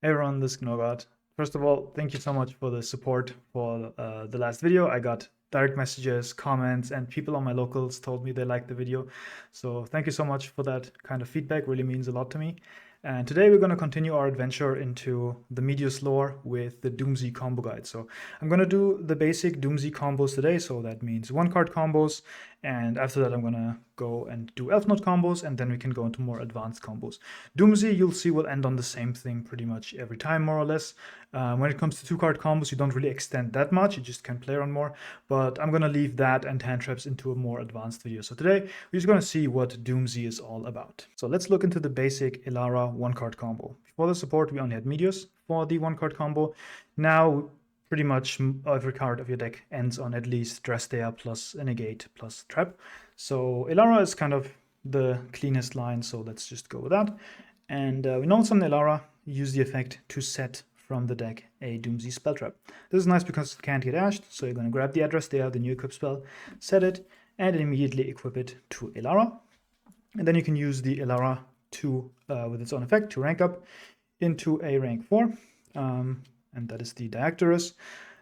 Hey everyone, this is Gnogart. First of all, thank you so much for the support for the last video. I got direct messages, comments, and people on my locals told me they liked the video. So thank you so much for that kind of feedback, really means a lot to me. And today we're going to continue our adventure into the Medius lore with the DoomZ combo guide. So I'm going to do the basic DoomZ combos today, so that means one card combos, and after that I'm going to go and do Elf Note combos, and then we can go into more advanced combos. DoomZ, you'll see, will end on the same thing pretty much every time, more or less. When it comes to two-card combos, you don't really extend that much, you just can play around more, but I'm going to leave that and hand traps into a more advanced video. So today, we're just going to see what DoomZ is all about. So let's look into the basic Elara one-card combo. Before the support, we only had Medius for the one-card combo. Now, pretty much every card of your deck ends on at least Drastea plus a negate plus trap. So Elara is kind of the cleanest line, so let's just go with that. And we know some Elara use the effect to set from the deck a DoomZ spell trap. This is nice because it can't get ashed, so you're going to grab the address there, the new equip spell, set it, and immediately equip it to Elara. And then you can use the Elara to, with its own effect, to rank up into a rank 4, and that is the Diactorus.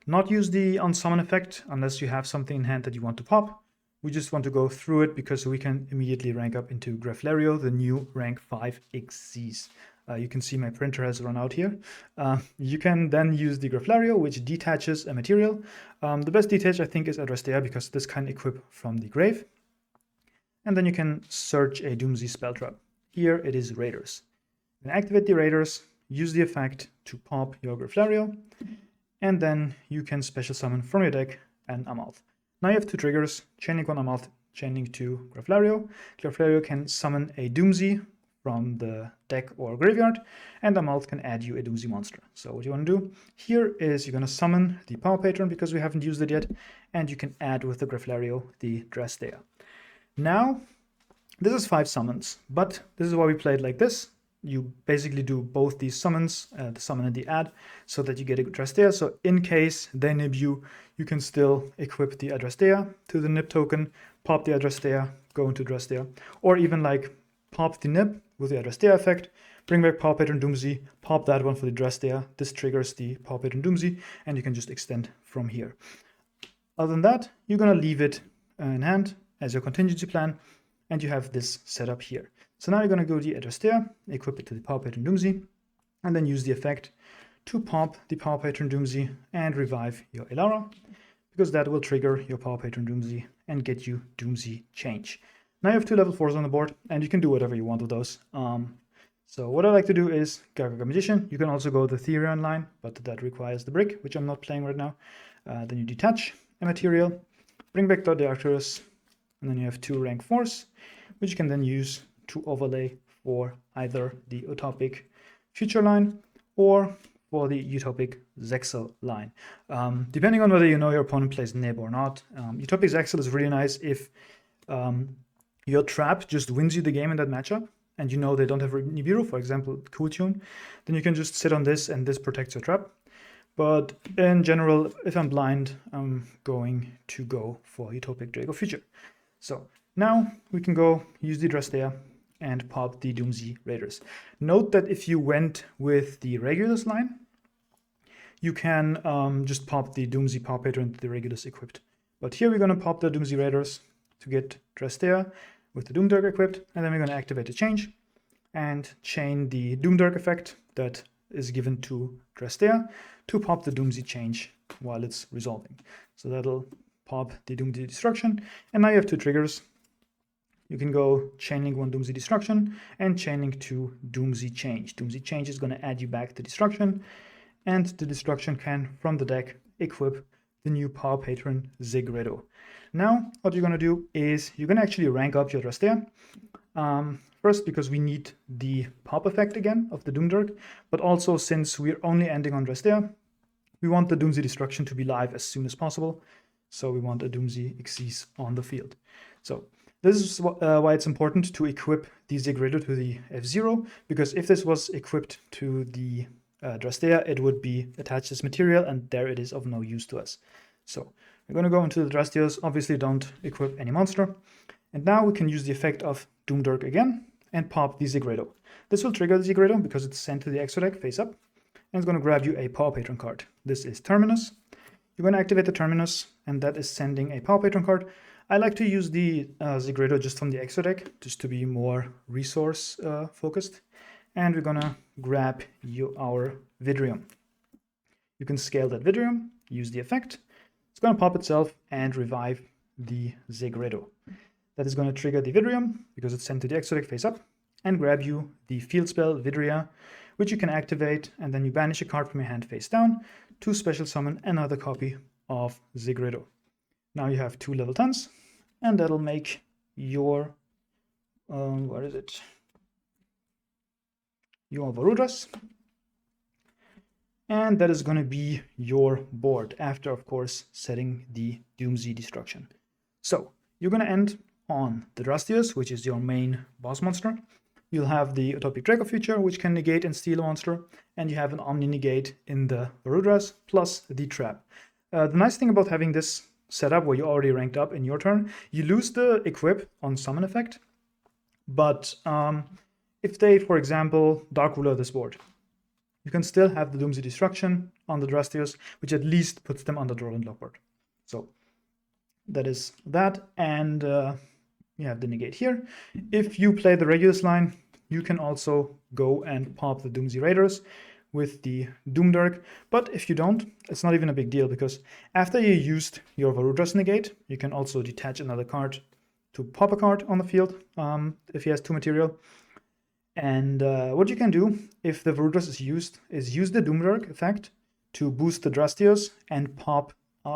Not use the unsummon effect unless you have something in hand that you want to pop. We just want to go through it because we can immediately rank up into Greflario, the new rank 5 Xyz. You can see my printer has run out here. You can then use the Greflario, which detaches a material. The best detach, I think, is Adrastea, because this can equip from the grave. And then you can search a DoomZ spell trap. Here it is Raiders. You can activate the Raiders, use the effect to pop your Greflario, and then you can special summon from your deck an Amalth. Now you have two triggers, chaining one Amalth, chaining two Greflario. Greflario can summon a DoomZ from the deck or graveyard, and Amalth can add you a DoomZ monster. So what you want to do here is you're going to summon the Power Patron because we haven't used it yet, and you can add with the Greflario the Drastea. Now, this is 5 summons, but this is why we play it like this. You basically do both these summons, the summon and the add, so that you get a Drastea. So in case they nib you, you can still equip the Adrastea to the nib token, pop the Adrastea, go into Drastea, or even like pop the nib with the Adrastea effect, bring back Power Patron DoomZ, pop that one for the Drastea. This triggers the Power Patron DoomZ, and you can just extend from here. Other than that, you're going to leave it in hand as your contingency plan, and you have this set up here. So now you're going to go to the Adrastea, equip it to the Power Patron DoomZ, and then use the effect to pop the Power Patron DoomZ and revive your Elara, because that will trigger your Power Patron DoomZ and get you DoomZ change. Now you have 2 level 4s on the board, and you can do whatever you want with those. So what I like to do is Gaga Magician. You can also go the Therion line, but that requires the brick, which I'm not playing right now. Then you detach a material, bring back the Arcturus, and then you have 2 rank 4s, which you can then use to overlay for either the Utopic Future line or for the Utopic Zexal line. Depending on whether you know your opponent plays Nib or not, Utopic Zexal is really nice if your trap just wins you the game in that matchup, and you know they don't have Nibiru, for example, Cool Tune, then you can just sit on this and this protects your trap. But in general, if I'm blind, I'm going to go for Utopic Draco Future. So now we can go use the Drastea and pop the DoomZ Raiders. Note that if you went with the Regulus line, you can just pop the DoomZ Power Patron to the Regulus equipped. But here we're going to pop the DoomZ Raiders to get Drastea with the Doomdirk equipped, and then we're going to activate the change and chain the Doomdirk effect that is given to Drastea to pop the DoomZ change while it's resolving. So that'll pop the DoomZ Destruction, and now you have 2 triggers. You can go chaining 1 DoomZ Destruction and chaining 2 DoomZ Change. DoomZ Change is going to add you back to Destruction, and the Destruction can, from the deck, equip the new Power Patron Zigredo. Now, what you're going to do is you're going to actually rank up your Drastea. First, because we need the pop effect again of the Doomdirk, but also since we're only ending on Drastea, we want the DoomZ Destruction to be live as soon as possible. So we want a DoomZ Xyz on the field. So this is why it's important to equip the Zigredo to the F0, because if this was equipped to the Drastea, it would be attached as material, and there it is of no use to us. So we're going to go into the Drasteas. Obviously, don't equip any monster. And now we can use the effect of Doomdirk again and pop the Zigredo. This will trigger the Zigredo because it's sent to the extra deck face up. and it's going to grab you a Power Patron card. This is Terminus. You're going to activate the Terminus, and that is sending a Power Patron card. I like to use the Zigredo just from the extra deck, just to be more resource focused. And we're going to grab our Vidrium. You can scale that Vidrium, use the effect. It's going to pop itself and revive the Zigredo. That is going to trigger the Vidrium, because it's sent to the extra deck face up, and grab you the field spell Vidria, which you can activate, and then you banish a card from your hand face down to special summon another copy of Zigredo. Now you have 2 level 10s, and that'll make your, what is it? Your Varudras. And that is going to be your board after, of course, setting the DoomZ destruction. So you're going to end on the Drastius, which is your main boss monster. You'll have the Utopic Draco feature, which can negate and steal a monster, and you have an Omni negate in the Varudras, plus the trap. The nice thing about having this setup where you already ranked up in your turn, you lose the equip on summon effect, but if they, for example, Dark Ruler this board, you can still have the DoomZ destruction on the Drastius, which at least puts them under draw and lockboard. So that is that, and you have the negate here. If you play the Regulus line, you can also go and pop the DoomZ Raiders with the Doomdark, but if you don't, it's not even a big deal, because after you used your Varudras negate, you can also detach another card to pop a card on the field if he has 2 material. And what you can do if the Varudras is used is use the Doomdark effect to boost the Drastios and pop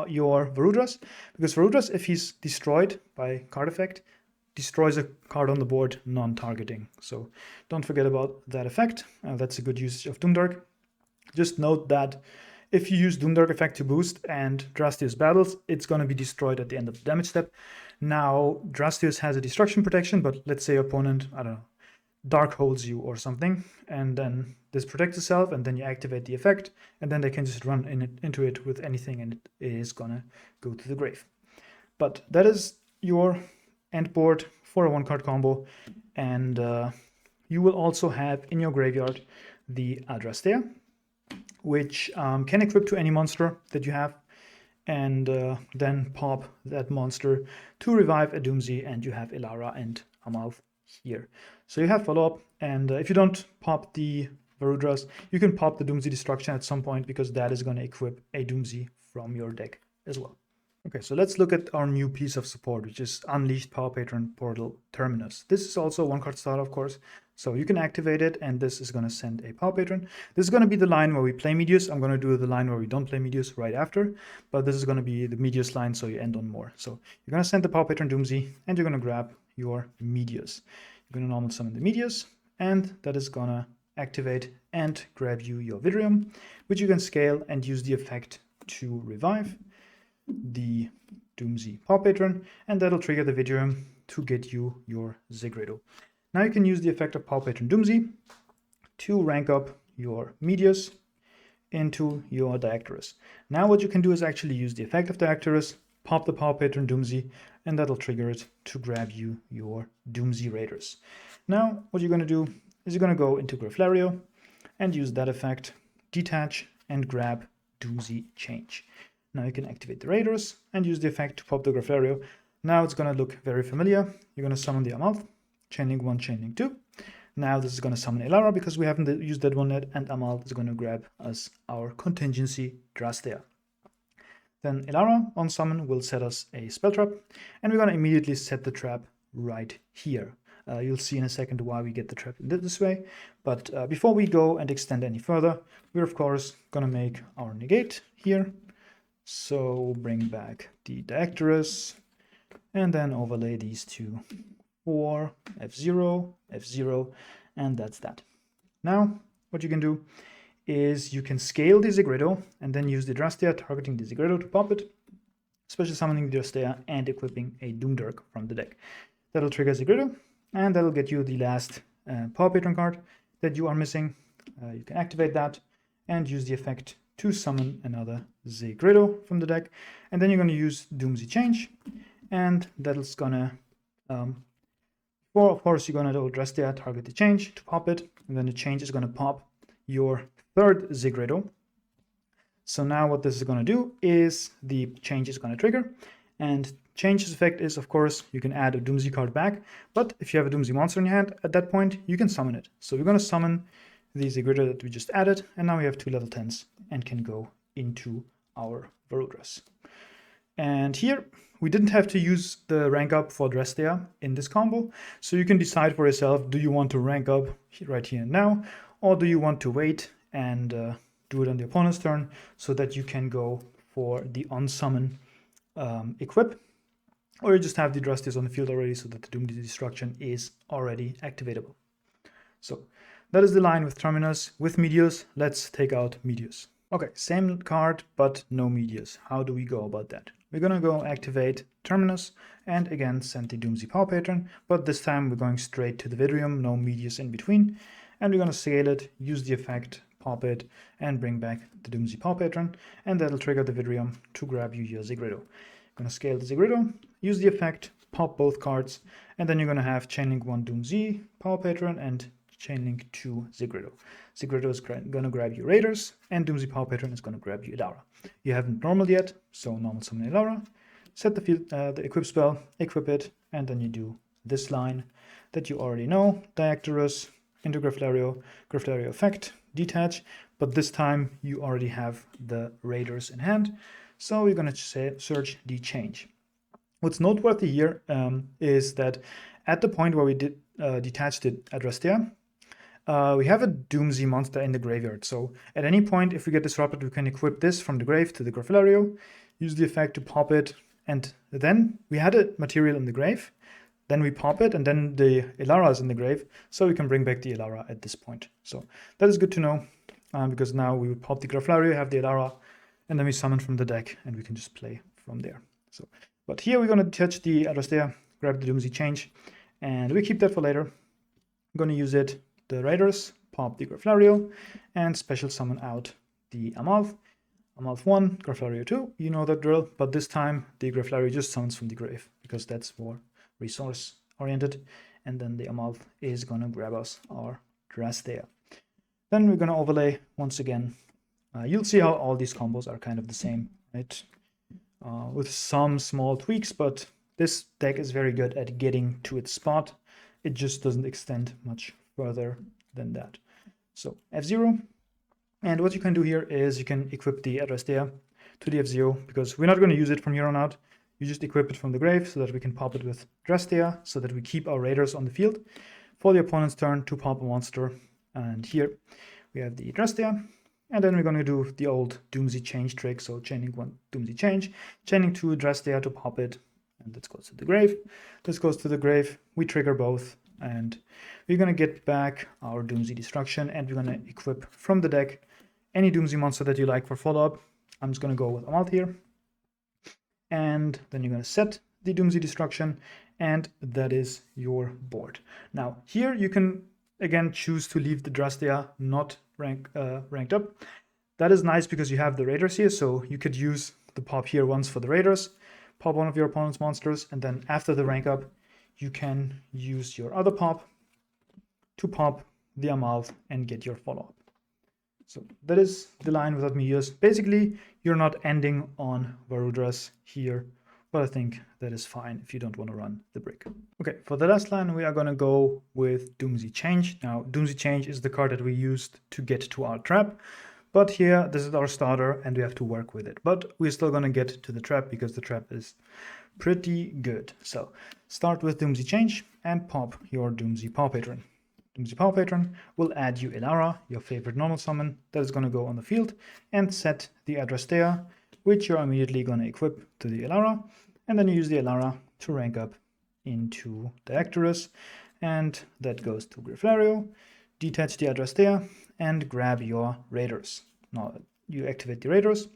your Varudras, because Varudras, if he's destroyed by card effect, destroys a card on the board non-targeting. So don't forget about that effect. That's a good usage of Doomdark. Just note that if you use Doomdark effect to boost and Drastius battles, it's going to be destroyed at the end of the damage step. Now, Drastius has a destruction protection, but let's say your opponent, I don't know, Dark holds you or something, and then this protects itself, and then you activate the effect, and then they can just run into it with anything, and it is gonna go to the grave. But that is your end board for a 1-card combo, and you will also have in your graveyard the Adrastea, which can equip to any monster that you have, and then pop that monster to revive a DoomZ, and you have Elara and Amalth here. So you have follow-up, and if you don't pop the Varudras, you can pop the DoomZ Destruction at some point, because that is going to equip a DoomZ from your deck as well. Okay, so let's look at our new piece of support, which is Unleashed Power Patron Portal Terminus. This is also a 1-card starter, of course, so you can activate it, and this is going to send a Power Patron. This is going to be the line where we play Medius. I'm going to do the line where we don't play Medius right after, but this is going to be the Medius line, so you end on more. So you're going to send the Power Patron DoomZ, and you're going to grab your Medius. You're going to normal summon the Medius, and that is going to activate and grab you your Vidrium, which you can scale and use the effect to revive the DoomZ Power Patron, and that'll trigger the Vidrium to get you your Zigredo. Now you can use the effect of Power Patron DoomZ to rank up your Medius into your Diactorus. Now what you can do is actually use the effect of Diactorus, pop the Power Patron DoomZ, and that'll trigger it to grab you your DoomZ Raiders. Now what you're going to do is you're going to go into Graflario and use that effect, detach, and grab DoomZ Change. Now you can activate the Raiders and use the effect to pop the Graflario. Now it's going to look very familiar. You're going to summon the Amalth, Chainlink 1, Chainlink 2. Now this is going to summon Elara, because we haven't used that one yet, and Amalth is going to grab us our contingency Drastea. Then Elara on summon will set us a spell trap, and we're going to immediately set the trap right here. You'll see in a second why we get the trap this way, but before we go and extend any further, we're of course going to make our negate here. So bring back the Diactorus, and then overlay these two. 4, F0, F0, and that's that. Now, what you can do is you can scale the Zigredo, and then use the Drastea targeting the Zigredo to pop it, special summoning the Drastea, and equipping a Doomdark from the deck. That'll trigger Zigredo, and that'll get you the last Power Patron card that you are missing. You can activate that, and use the effect to summon another Zigredo from the deck, and then you're going to use DoomZ Change, and that's gonna of course you're gonna do Drastea target the change to pop it, and then the change is gonna pop your third Zigredo. So now what this is going to do is the change is going to trigger, and change's effect is, of course, you can add a DoomZ card back, but if you have a DoomZ monster in your hand, at that point, you can summon it. So we're going to summon the Zigredo that we just added, and now we have 2 level 10s and can go into our Varudras. And here, we didn't have to use the rank up for Drestia in this combo, so you can decide for yourself, do you want to rank up right here and now, or do you want to wait and do it on the opponent's turn so that you can go for the on-summon equip, or you just have the Drestias on the field already so that the DoomZ Destruction is already activatable. So that is the line with Terminus. With Medius, let's take out Medius. Okay, same card, but no Medius. How do we go about that? We're gonna go activate Terminus and again send the DoomZ Power Patron, but this time we're going straight to the Vidrium, no Medius in between, and we're gonna scale it, use the effect, pop it, and bring back the DoomZ Power Patron, and that'll trigger the Vidrium to grab you your Zigredo. You're gonna scale the Zigredo, use the effect, pop both cards, and then you're gonna have Chainlink 1 DoomZ Power Patron and Chainlink 2 Zigredo. Zigredo is gonna grab you Raiders, and DoomZ Power Patron is gonna grab you Elara. You haven't normal yet, so normal summon Elara, set the field, the equip spell, equip it, and then you do this line that you already know, Diactorus into Graflario, Graflario effect, detach, but this time you already have the Raiders in hand, so we're gonna search the change. What's noteworthy here is that at the point where we did detach the Adrestia, we have a DoomZ monster in the graveyard. So at any point, if we get disrupted, we can equip this from the grave to the Graflario, use the effect to pop it, and then we had a material in the grave, then we pop it, and then the Elara is in the grave, so we can bring back the Elara at this point. So that is good to know, because now we would pop the Graflario, have the Elara, and then we summon from the deck, and we can just play from there. So, but here we're going to touch the Adrestia, grab the DoomZ change, and we keep that for later. I'm going to use it, the Raiders, pop the Graflario, and special summon out the Amalth. Amalth 1, Graflario 2, you know that drill, but this time the Graflario just summons from the grave, because that's more resource oriented, and then the Amalth is going to grab us our Drastea. Then we're going to overlay once again. You'll see how all these combos are kind of the same, right? With some small tweaks, but this deck is very good at getting to its spot. It just doesn't extend much further than that. So F0, and what you can do here is you can equip the Adrestia to the F0, because we're not going to use it from here on out. You just equip it from the grave so that we can pop it with Drastea, so that we keep our Raiders on the field for the opponent's turn to pop a monster. And here we have the Drastea, and then we're going to do the old DoomZ change trick. So chaining 1 DoomZ change, chaining 2 Drastea to pop it, and this goes to the grave. This goes to the grave. We trigger both, and we're going to get back our DoomZ Destruction, and we're going to equip from the deck any DoomZ monster that you like for follow-up. I'm just going to go with Amalth here. And then you're going to set the DoomZ Destruction, and that is your board. Now, here you can, again, choose to leave the Drastea not ranked up. That is nice because you have the Raiders here, so you could use the pop here once for the Raiders, pop one of your opponent's monsters, and then after the rank up, you can use your other pop to pop the Amalth and get your follow-up. So that is the line without Medius. Basically, you're not ending on Varudras here, but I think that is fine if you don't want to run the brick. Okay, for the last line, we are going to go with DoomZ Change. Now, DoomZ Change is the card that we used to get to our trap, but here, this is our starter, and we have to work with it. But we're still going to get to the trap, because the trap is pretty good. So, start with DoomZ Change, and pop your DoomZ Power Patron. DoomZ Power Patron will add you Elara, your favorite normal summon, that is going to go on the field, and set the Adrestea, which you're immediately going to equip to the Elara, and then you use the Elara to rank up into the Diactorus, and that goes to Graflario, detach the Adrestea, and grab your Raiders. Now you activate the Raiders,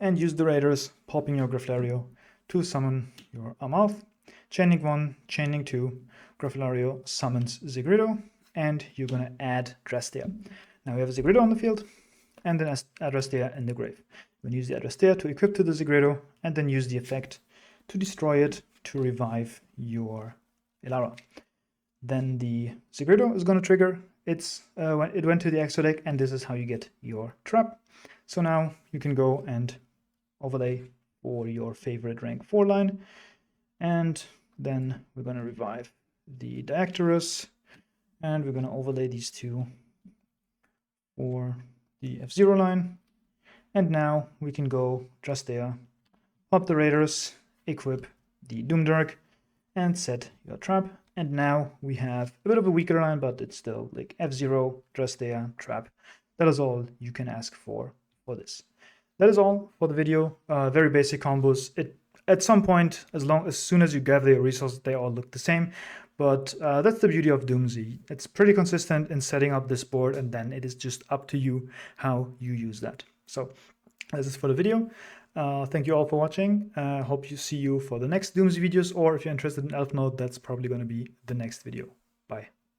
and use the Raiders, popping your Graflario to summon your Amalth, chaining 1, chaining 2, Graflario summons Zigredo, and you're going to add Drastea. Now we have a Zigredo on the field, and then Adrestea in the grave. We're going to use the Adrestea to equip to the Zigredo, and then use the effect to destroy it to revive your Elara. Then the Zigredo is going to trigger, it went to the extra deck, and this is how you get your trap. So now you can go and overlay for your favorite rank 4 line, and then we're going to revive the Diactorus, and we're going to overlay these two for the F0 line. And now we can go just there, pop the Raiders, equip the DoomZ, and set your trap. And now we have a bit of a weaker line, but it's still like F0, just there, trap. That is all you can ask for this. That is all for the video. Very basic combos. At some point, as soon as you gather your resources, they all look the same. But that's the beauty of DoomZ. It's pretty consistent in setting up this board, and then it is just up to you how you use that. So this is for the video. Thank you all for watching. Hope you see you for the next DoomZ videos, or if you're interested in Elf Node, that's probably going to be the next video. Bye.